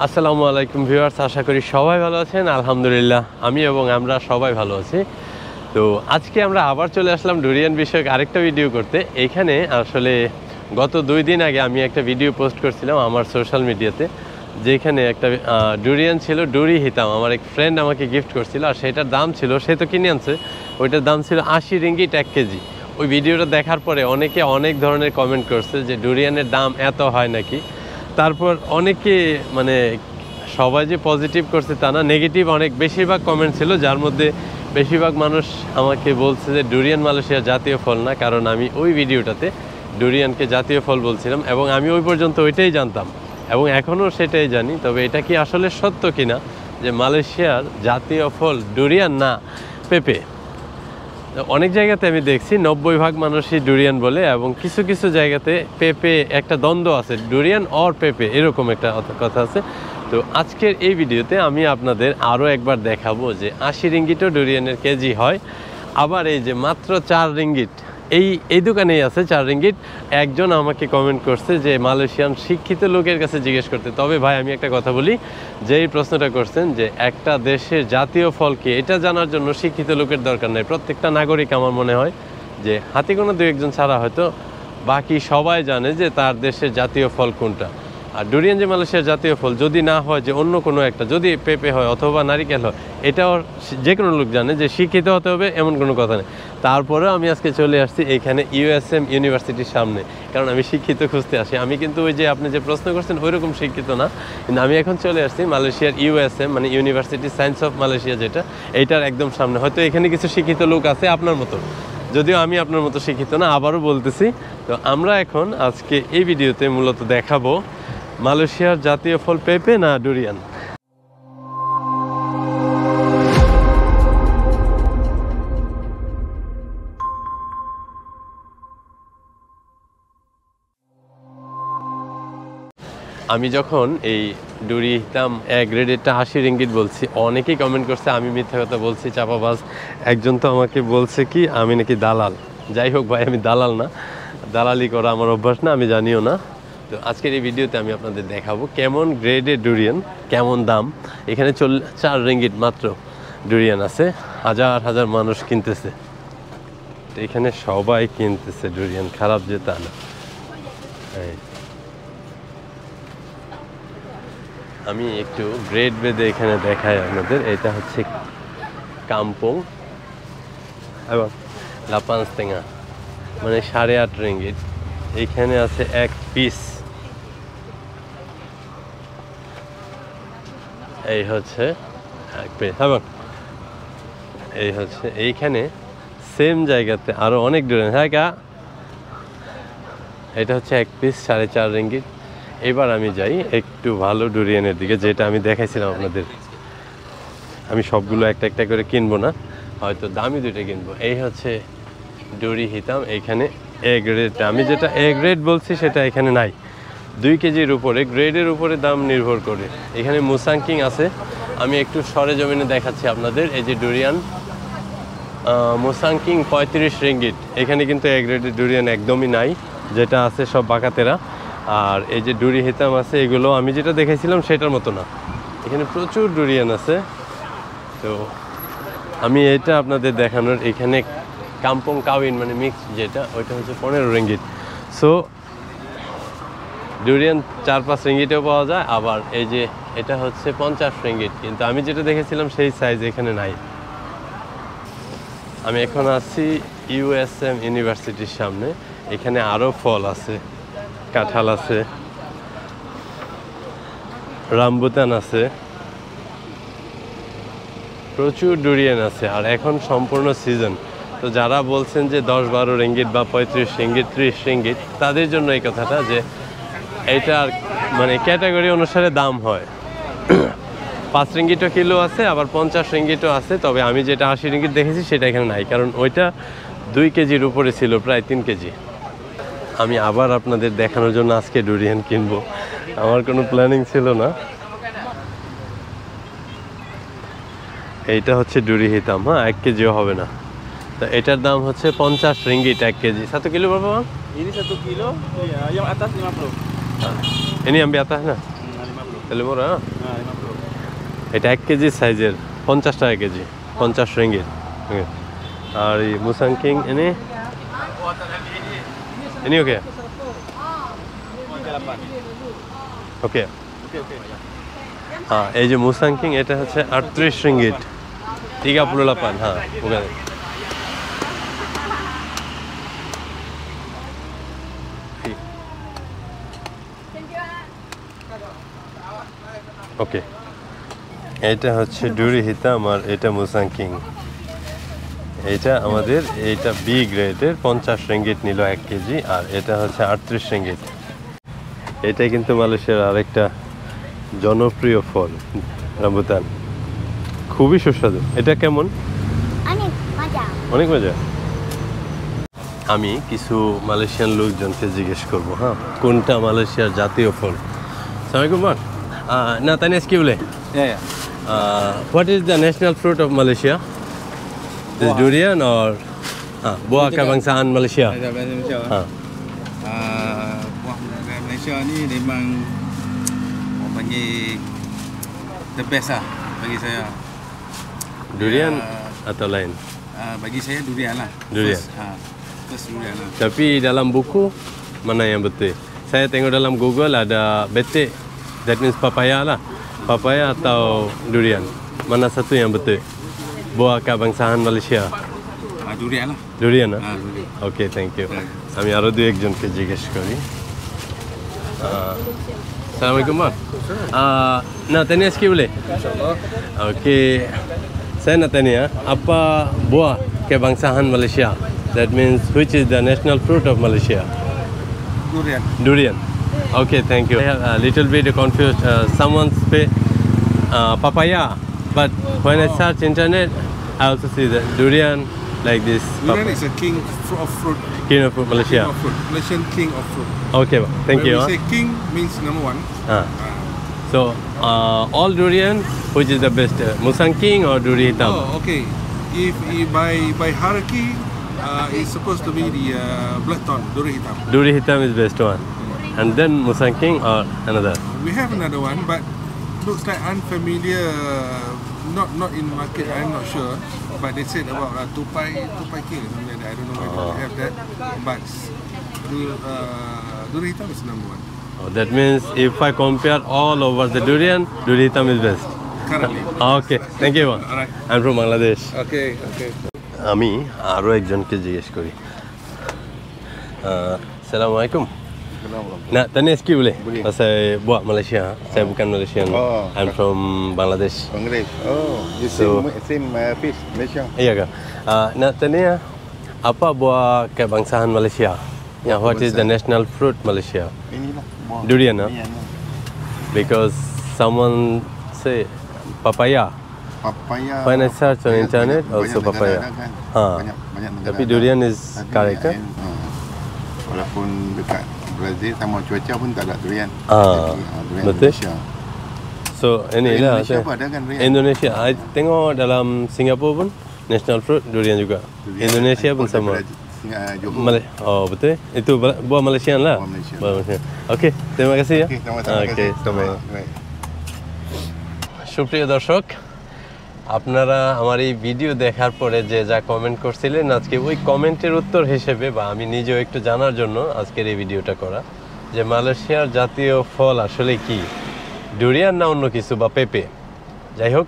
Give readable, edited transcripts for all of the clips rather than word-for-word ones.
আসসালামু আলাইকুম ভিউয়ার্স, আশা করি সবাই ভালো আছেন। আলহামদুলিল্লাহ আমি এবং আমরা সবাই ভালো আছি। তো আজকে আমরা আবার চলে আসলাম ডুরিয়ান বিষয়ক আরেকটা ভিডিও করতে। এইখানে আসলে গত 2 দিন আগে আমি একটা ভিডিও পোস্ট করছিলাম আমার সোশ্যাল মিডিয়াতে, যেখানে একটা ডুরিয়ান ছিল, ডুরি হিতাম। আমার এক ফ্রেন্ড আমাকে গিফট করছিল, আর সেটার দাম ছিল, সে তো কিনে আনছে, ওইটার দাম ছিল 80 রিঙ্গিট 1 কেজি। ওই ভিডিওটা দেখার পরে অনেকে অনেক ধরনের কমেন্ট করছে যে ডুরিয়ানের দাম এত হয় নাকি। তারপর অনেকে মানে সবাই যে পজিটিভ করছে তা না, নেগেটিভ অনেক বেশিরভাগ কমেন্ট ছিল, যার মধ্যে বেশিরভাগ মানুষ আমাকে বলছে যে ডুরিয়ান মালয়েশিয়ার জাতীয় ফল না, কারণ আমি ওই ভিডিওটাতে ডুরিয়ানকে জাতীয় ফল বলছিলাম এবং আমি ওই পর্যন্ত ওইটাই জানতাম এবং এখনও সেটাই জানি। তবে এটা কি আসলে সত্য কিনা যে মালয়েশিয়ার জাতীয় ফল ডুরিয়ান না পেঁপে? অনেক জায়গাতে আমি দেখছি 90% মানুষই ডুরিয়ান বলে, এবং কিছু কিছু জায়গাতে পেঁপে একটা দ্বন্দ্ব আছে, ডুরিয়ান অর পেঁপে এরকম একটা কথা আছে। তো আজকের এই ভিডিওতে আমি আপনাদের আরও একবার দেখাবো যে 80 রিঙ্গিটও ডুরিয়ানের কেজি হয়। আবার এই যে মাত্র 4 রিঙ্গিট এই দোকানেই আছে 4 রিঙ্গিট। একজন আমাকে কমেন্ট করছে যে মালয়েশিয়ান শিক্ষিত লোকের কাছে জিজ্ঞেস করতে। তবে ভাই আমি একটা কথা বলি, যে এই প্রশ্নটা করছেন যে একটা দেশের জাতীয় ফল কি, এটা জানার জন্য শিক্ষিত লোকের দরকার নেই। প্রত্যেকটা নাগরিক আমার মনে হয় যে হাতে কোনো 2-1 ছাড়া হয়তো বাকি সবাই জানে যে তার দেশের জাতীয় ফল কোনটা। আর ডুরিয়ান যে মালয়েশিয়ার জাতীয় ফল যদি না হয় যে অন্য কোনো একটা, যদি পেঁপে হয় অথবা নারিকেল হয়, এটাও যে কোনো লোক জানে। যে শিক্ষিত হতে হবে এমন কোনো কথা নেই। তারপরেও আমি আজকে চলে আসছি এখানে USM ইউনিভার্সিটির সামনে, কারণ আমি শিক্ষিত খুঁজতে আসি। আমি কিন্তু ওই যে আপনি যে প্রশ্ন করছেন ওইরকম শিক্ষিত না, কিন্তু আমি এখন চলে আসছি মালয়েশিয়ার USM মানে ইউনিভার্সিটি সায়েন্স অফ মালয়েশিয়া, যেটা এইটার একদম সামনে। হয়তো এখানে কিছু শিক্ষিত লোক আছে আপনার মতো, যদিও আমি আপনার মতো শিক্ষিত না, আবারও বলতেছি। তো আমরা এখন আজকে এই ভিডিওতে মূলত দেখাবো মালয়েশিয়ার জাতীয় ফল পেঁপে না ডুরিয়ান। আমি যখন এই ডুরি হিতাম গ্রেডেরটা 80 রিঙ্গিট বলছি, অনেকেই কমেন্ট করছে আমি মিথ্যা কথা বলছি, চাপাবাজ। একজন তো আমাকে বলছে কি আমি নাকি দালাল। যাই হোক ভাই, আমি দালাল না, দালালি করা আমার অভ্যাস না, আমি জানিও না। তো আজকের এই ভিডিওতে আমি আপনাদের দেখাবো কেমন গ্রেডের ডুরিয়ান, কেমন দাম। এখানে 4 রিঙ্গিট মাত্র ডুরিয়ান আছে, হাজার হাজার মানুষ কিনতেছে। তো এখানে সবাই কিনতেছে ডুরিয়ান, খারাপ যে তা না। আমি একটু গ্রেড বেদে এখানে দেখাই আপনাদের। এটা হচ্ছে কাম্পং এবং লাপানস্তেঙ্গা, মানে 8.5 রিঙ্গিট। এইখানে আছে 1 পিস। এই হচ্ছে 1 পিস এবং এই হচ্ছে এইখানে সেম জায়গাতে আরও অনেক ডুরিয়ান। হ্যাঁ কা, এটা হচ্ছে 1 পিস 4.5 রিঙ্গিট। এবার আমি যাই একটু ভালো ডুরিয়ানের দিকে, যেটা আমি দেখাইছিলাম আপনাদের। আমি সবগুলো একটা একটা করে কিনবো না, হয়তো দামি দুটো কিনবো। এই হচ্ছে ডুরি হিতাম। এইখানে গ্রেডটা আমি যেটা গ্রেড বলছি সেটা এখানে নাই। 2 কেজির উপরে, গ্রেডের উপরে দাম নির্ভর করে। এখানে মুসাংকিং আছে, আমি একটু সরেজমিনে দেখাচ্ছি আপনাদের। এই যে ডুরিয়ান মুসাংকিং 35 রিঙ্গিট। এখানে কিন্তু গ্রেডের ডুরিয়ান একদমই নাই, যেটা আছে সব বাঁকাতেরা। আর এই যে ডুরি হিতাম আছে, এগুলো আমি যেটা দেখেছিলাম সেটার মতো না, এখানে প্রচুর ডুরিয়ান আছে। তো আমি এটা আপনাদের দেখানোর, এখানে কাম্পং কাউইন মানে মিক্স যেটা, ওইটা হচ্ছে 15 রিঙ্গিট। সো ডুরিয়ান 4-5 রিঙ্গিটেও পাওয়া যায়। আবার এই যে এটা হচ্ছে 50 রিঙ্গিট, কিন্তু আমি যেটা দেখেছিলাম সেই সাইজ এখানে নাই। আমি এখন আছি USM ইউনিভার্সিটির সামনে। এখানে আরও ফল আছে, কাঁঠাল আছে, রামবুতান আছে, প্রচুর ডুরিয়ান আছে। আর এখন সম্পূর্ণ সিজন। তো যারা বলছেন যে 10-12 রিঙ্গিট বা 35 রিঙ্গিট 30 রিঙ্গিট, তাদের জন্য এই কথাটা যে এইটার মানে ক্যাটাগরি অনুসারে দাম হয়। 5 রিঙ্গিটও কিলো আছে, আবার 50 রিঙ্গিটও আছে। তবে আমি যেটা 80 রিঙ্গিট দেখেছি সেটা এখানে নাই, কারণ ওইটা 2 কেজির উপরে ছিল, প্রায় 3 কেজি। আমি আবার আপনাদের দেখানোর জন্য আজকে ডুরিয়ান কিনবো, আমার কোনো প্ল্যানিং ছিল না। এইটা হচ্ছে ডুরি হিতাম, হ্যাঁ 1 কেজিও হবে না। তো এটার দাম হচ্ছে 50 ringgit 1 KG. 1 kilo berapa bang? Ini 1 kilo, yang atas 50. Ini yang di atas nah. 50. তাহলে মোরা এটা 1 কেজি সাইজের 50 টাকা কেজি 50 রিঙ্গিট আর এই মুসাং কিং ini oke ওকে হ্যাঁ এই যে মুসাং কিং এটা হচ্ছে 38 রিঙ্গিট 38 হ্যাঁ ওকে ওকে এটা হচ্ছে ডুরি হিতাম আর এটা মুসাং কিং এটা আমাদের এইটা বি গ্রেডের 50 রিঙ্গিট নিল 1 কেজি আর এটা হচ্ছে 38 রিঙ্গিট এটা কিন্তু মালয়েশিয়ার আরেকটা জনপ্রিয় ফল রামবুতান খুবই সুস্বাদু এটা কেমন অনেক মজা আমি কিছু মালয়েশিয়ান লোকজনকে জিজ্ঞেস করবো হ্যাঁ কোনটা মালয়েশিয়ার জাতীয় ফল আসসালামু আলাইকুম না তানিয়া কি বলে what is the national fruit of Malaysia? Is durian or buah kebangsaan Malaysia? Buah Malaysia ni memang orang panggil the best lah bagi saya. Durian atau lain? Bagi saya durian lah. Durian. First durian lah. Tapi dalam buku mana yang betul? Saya tengok dalam Google ada betik, that means papaya lah. Papaya atau durian? Mana satu yang betul? Buah kebangsaan Malaysia. Durian lah. Durian lah? Durian. Okay, thank you. আমি আরো দু একজনকে জিজ্ঞেস করি Assalamualaikum bang. Nak tanya sikit boleh? Okey. Saya nak tanya apa buah kebangsaan Malaysia? That means which is the national fruit of Malaysia? Durian. Durian. Okay, thank you. I have a little bit confused. Someone say papaya, but when I search internet, I also see that durian like this. Durian is a king of fruit. King of fruit, Malaysia. King of fruit. Malaysian king of fruit. Okay, thank when you. When we say king means number one. So all durian, which is the best? Musang King or Duri Hitam? Oh, okay. If by hierarchy, it's supposed to be the bloodthorn, Duri Hitam. Duri Hitam is best one. And then Musang King or another? We have another one, but looks like unfamiliar. Not in market. I'm not sure. But they said about Tupai King or something like that. I don't know whether they have that. But Duri Hitam is number one. Oh, that means if I compare all over the durian, Duri Hitam is best. Currently. Okay, thank you. Alright. I'm from Bangladesh. Okay. আমি আরো একজনকে জিজ্ঞেস করি Assalamualaikum. Nak tanya sikit boleh? Pasal buat Malaysia. Saya bukan Malaysian. I'm from Bangladesh. Bangladesh. Oh, you same fish Malaysia. Iya ke? Nak tanya apa buah kebangsaan Malaysia? Yeah, what is the national fruit Malaysia? Inilah buah Durian, huh? durian. Because someone say papaya. Papaya. When I search on internet, also papaya. Banyak negara. Tapi durian is correct ke? Walaupun dekat Brazil sama cuaca pun tak ada durian. Durian betul. Malaysia. So inilah Indonesia pun ada kan durian. Indonesia. I tengok dalam Singapura pun national fruit durian juga. Indonesia pun sama. Oh betul. Itu buah Malaysian lah. Buah Malaysian. Okey, terima kasih ya. Okey, sama-sama. Okey, Baik. সুপ্রিয় দর্শক আপনারা আমার এই video দেখার পরে যে যা comment করছিলেন আজকে ওই কমেন্টের উত্তর হিসেবে বা আমি নিজেও একটু জানার জন্য আজকের এই ভিডিওটা করা যে মালয়েশিয়ার জাতীয় ফল আসলে কি ডুরিয়ান না অন্য কিছু বা পেঁপে যাই হোক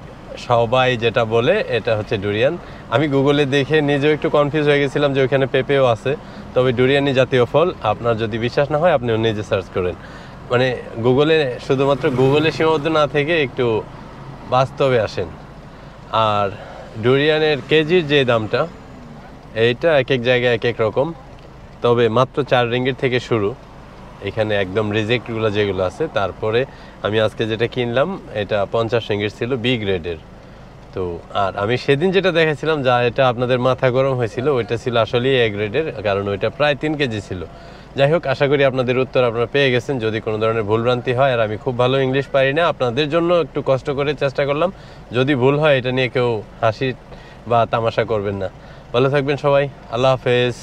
সবাই যেটা বলে এটা হচ্ছে ডুরিয়ান আমি গুগলে দেখে নিজেও একটু কনফিউজ হয়ে গেছিলাম যে ওইখানে পেঁপেও আছে তবে ডুরিয়ানই জাতীয় ফল আপনার যদি বিশ্বাস না হয় আপনি নিজে সার্চ করেন মানে গুগলে শুধুমাত্র গুগলে সীমাবদ্ধ না থেকে একটু বাস্তবে আসেন আর ডুরিয়ানের কেজির যে দামটা এইটা এক এক জায়গায় এক এক রকম তবে মাত্র 4 রিঙ্গিট থেকে শুরু এখানে একদম রিজেক্টগুলো যেগুলো আছে তারপরে আমি আজকে যেটা কিনলাম এটা 50 রিঙ্গিট ছিল বি গ্রেডের তো আর আমি সেদিন যেটা দেখাছিলাম যা এটা আপনাদের মাথা গরম হয়েছিল ওইটা ছিল আসলে এ গ্রেডের কারণ ওইটা প্রায় 3 কেজি ছিল যাই হোক আশা করি আপনাদের উত্তর আপনারা পেয়ে গেছেন যদি কোনো ধরনের ভুলভ্রান্তি হয় আর আমি খুব ভালো ইংলিশ পারি না আপনাদের জন্য একটু কষ্ট করে চেষ্টা করলাম যদি ভুল হয় এটা নিয়ে কেউ হাসি বা তামাশা করবেন না ভালো থাকবেন সবাই আল্লাহ হাফেজ